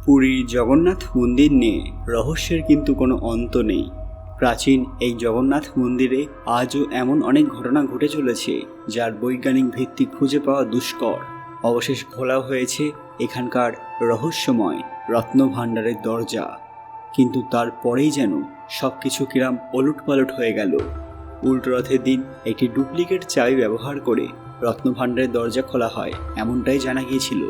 পুরীর জগন্নাথ মন্দির নিয়ে রহস্যের কিন্তু কোনো অন্ত নেই। প্রাচীন এই জগন্নাথ মন্দিরে আজও এমন অনেক ঘটনা ঘটে চলেছে যার বৈজ্ঞানিক ভিত্তি খুঁজে পাওয়া দুষ্কর। অবশেষ খোলা হয়েছে এখানকার রহস্যময় রত্নভাণ্ডারের দরজা, কিন্তু তারপরেই যেন সব কিছু কিরাম ওলটপালট হয়ে গেল। উল্টো রথের দিন একটি ডুপ্লিকেট চাবি ব্যবহার করে রত্নভাণ্ডারের দরজা খোলা হয় এমনটাই জানা গিয়েছিল।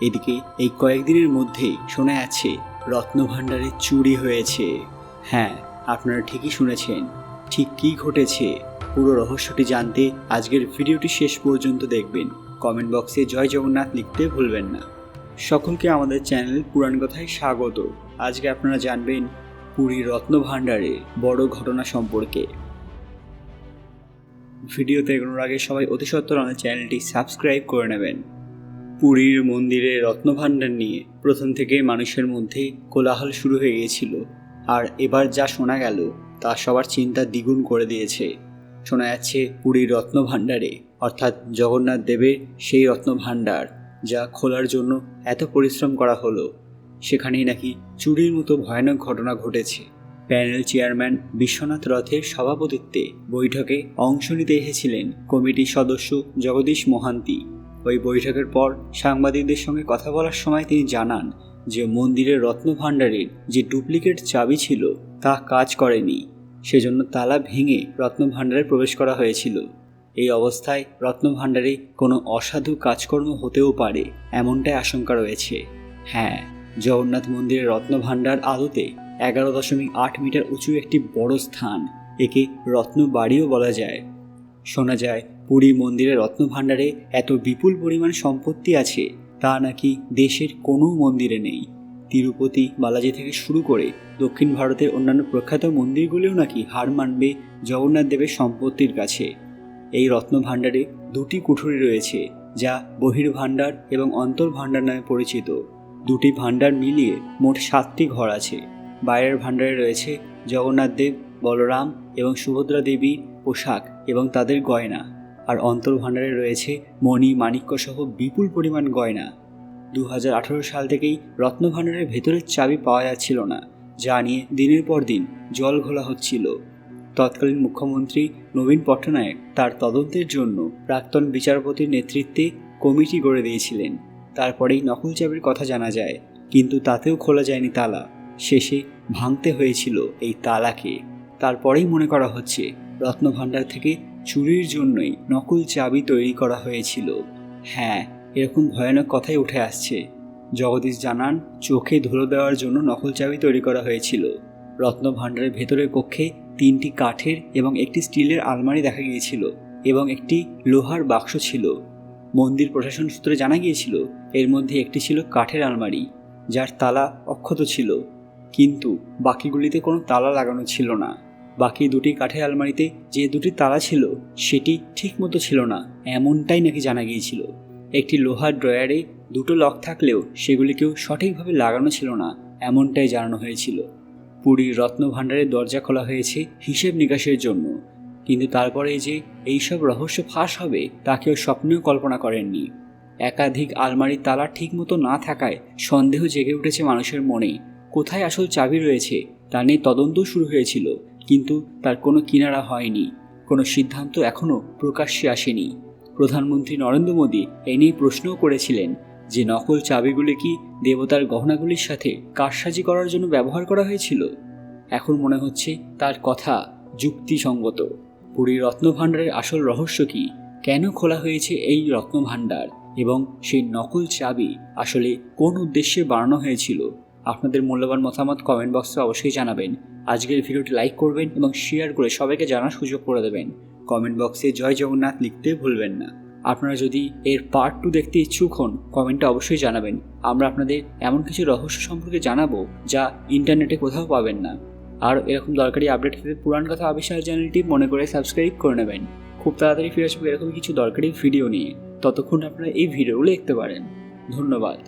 এদিকে এই কয়েকদিনের মধ্যেই শোনা যাচ্ছে রত্নভাণ্ডারে চুরি হয়েছে। হ্যাঁ, আপনারা ঠিকই শুনেছেন। ঠিক কী ঘটেছে পুরো রহস্যটি জানতে আজকের ভিডিওটি শেষ পর্যন্ত দেখবেন। কমেন্ট বক্সে জয় জগন্নাথ লিখতে ভুলবেন না। সকলকে আমাদের চ্যানেল পুরাণ কথায় স্বাগত। আজকে আপনারা জানবেন পুরীর রত্নভাণ্ডারে বড় ঘটনা সম্পর্কে। ভিডিওতে এগোনোর আগে সবাই অতি সত্বর আমাদের চ্যানেলটি সাবস্ক্রাইব করে নেবেন। পুরীর মন্দিরে রত্নভাণ্ডার নিয়ে প্রথম থেকে মানুষের মধ্যে কোলাহল শুরু হয়ে গিয়েছিল, আর এবার যা শোনা গেল তা সবার চিন্তা দ্বিগুণ করে দিয়েছে। শোনা যাচ্ছে পুরীর রত্নভাণ্ডারে অর্থাৎ জগন্নাথ দেবের সেই রত্নভাণ্ডার যা খোলার জন্য এত পরিশ্রম করা হলো, সেখানেই নাকি চুরির মতো ভয়ানক ঘটনা ঘটেছে। প্যানেল চেয়ারম্যান বিশ্বনাথ রথের সভাপতিত্বে বৈঠকে অংশ নিতে এসেছিলেন কমিটির সদস্য জগদীশ মহান্তি। ওই বৈঠকের পর সাংবাদিকদের সঙ্গে কথা বলার সময় তিনি জানান যে মন্দিরের রত্নভাণ্ডারের যে ডুপ্লিকেট চাবি ছিল তা কাজ করেনি, সেজন্য তালা ভেঙে রত্নভাণ্ডারে প্রবেশ করা হয়েছিল। এই অবস্থায় রত্নভাণ্ডারে কোনো অসাধু কাজকর্ম হতেও পারে এমনটাই আশঙ্কা রয়েছে। হ্যাঁ, জগন্নাথ মন্দিরের রত্নভাণ্ডার আদতে 11.8 মিটার উঁচু একটি বড় স্থান। একে রত্নবাড়িও বলা যায়। শোনা যায় পুরী মন্দিরের রত্নভাণ্ডারে এত বিপুল পরিমাণ সম্পত্তি আছে তা নাকি দেশের কোনো মন্দিরে নেই। তিরুপতি, বালাজি থেকে শুরু করে দক্ষিণ ভারতের অন্যান্য প্রখ্যাত মন্দিরগুলিও নাকি হার মানবে জগন্নাথ দেবের সম্পত্তির কাছে। এই রত্নভাণ্ডারে দুটি কুঠুরি রয়েছে যা বহির্ভাণ্ডার এবং অন্তর্ভাণ্ডার নামে পরিচিত। দুটি ভাণ্ডার মিলিয়ে মোট 7টি ঘর আছে। বাইরের ভাণ্ডারে রয়েছে জগন্নাথ দেব, বলরাম এবং সুভদ্রা দেবীর পোশাক এবং তাদের গয়না, আর অন্তর্ভাণ্ডারে রয়েছে মণি, মাণিক্য সহ বিপুল পরিমাণ গয়না। 2018 সাল থেকেই রত্নভাণ্ডারের ভেতরের চাবি পাওয়া যাচ্ছিল না, যা নিয়ে দিনের পর দিন জল ঘোলা হচ্ছিল। তৎকালীন মুখ্যমন্ত্রী নবীন পট্টনায়ক তার তদন্তের জন্য প্রাক্তন বিচারপতির নেতৃত্বে কমিটি গড়ে দিয়েছিলেন। তারপরেই নকল চাবির কথা জানা যায়, কিন্তু তাতেও খোলা যায়নি তালা। শেষে ভাঙতে হয়েছিল এই তালাকে। তারপরেই মনে করা হচ্ছে রত্নভাণ্ডার থেকে চুরির জন্যই নকল চাবি তৈরি করা হয়েছিল। হ্যাঁ, এরকম ভয়ানক কথাই উঠে আসছে। জগদীশ জানান চোখে ধুলো দেওয়ার জন্য নকল চাবি তৈরি করা হয়েছিল। রত্নভাণ্ডারের ভেতরের কক্ষে 3টি কাঠের এবং একটি স্টিলের আলমারি দেখা গিয়েছিল এবং একটি লোহার বাক্স ছিল। মন্দির প্রশাসন সূত্রে জানা গিয়েছিল এর মধ্যে একটি ছিল কাঠের আলমারি যার তালা অক্ষত ছিল, কিন্তু বাকিগুলিতে কোনো তালা লাগানো ছিল না। বাকি দুটি কাঠের আলমারিতে যে দুটি তালা ছিল সেটি ঠিক মতো ছিল না এমনটাই নাকি জানা গিয়েছিল। একটি লোহার ড্রয়ারে 2টো লক থাকলেও সেগুলিকেও সঠিকভাবে লাগানো ছিল না এমনটাই জানানো হয়েছিল। পুরীর রত্নভাণ্ডারের দরজা খোলা হয়েছে হিসেব নিকাশের জন্য, কিন্তু তারপরে যে এইসব রহস্য ফাঁস হবে তা কেউ স্বপ্নেও কল্পনা করেননি। একাধিক আলমারির তালা ঠিকমতো না থাকায় সন্দেহ জেগে উঠেছে মানুষের মনে। কোথায় আসল চাবি রয়েছে তা নিয়ে তদন্ত শুরু হয়েছিল, কিন্তু তার কোনো কিনারা হয়নি। কোনো সিদ্ধান্ত এখনও প্রকাশ্যে আসেনি। প্রধানমন্ত্রী নরেন্দ্র মোদী এ নিয়ে প্রশ্নও করেছিলেন যে নকল চাবিগুলি কি দেবতার গহনাগুলির সাথে কারসাজি করার জন্য ব্যবহার করা হয়েছিল। এখন মনে হচ্ছে তার কথা যুক্তিসঙ্গত। পুরীর রত্নভাণ্ডারের আসল রহস্য কি, কেন খোলা হয়েছে এই রত্নভাণ্ডার, এবং সেই নকল চাবি আসলে কোন উদ্দেশ্যে বানানো হয়েছিল। আপনাদের মূল্যবান মতামত কমেন্ট বক্সে অবশ্যই জানাবেন। আজকের ভিডিওটি লাইক করবেন এবং শেয়ার করে সবাইকে জানার সুযোগ করে দেবেন। কমেন্ট বক্সে জয় জগন্নাথ লিখতে ভুলবেন না। আপনারা যদি এর পার্ট 2 দেখতে ইচ্ছুক হন কমেন্টে অবশ্যই জানাবেন। আমরা আপনাদের এমন কিছু রহস্য সম্পর্কে জানাবো যা ইন্টারনেটে কোথাও পাবেন না। আর এরকম দরকারি আপডেট পেতে পুরাণ কথা আবিষ্কার চ্যানেলটি মনে করে সাবস্ক্রাইব করে নেবেন। খুব তাড়াতাড়ি ফিরে আসবো এরকম কিছু দরকারি ভিডিও নিয়ে। ততক্ষণ আপনারা এই ভিডিওগুলো দেখতে পারেন। ধন্যবাদ।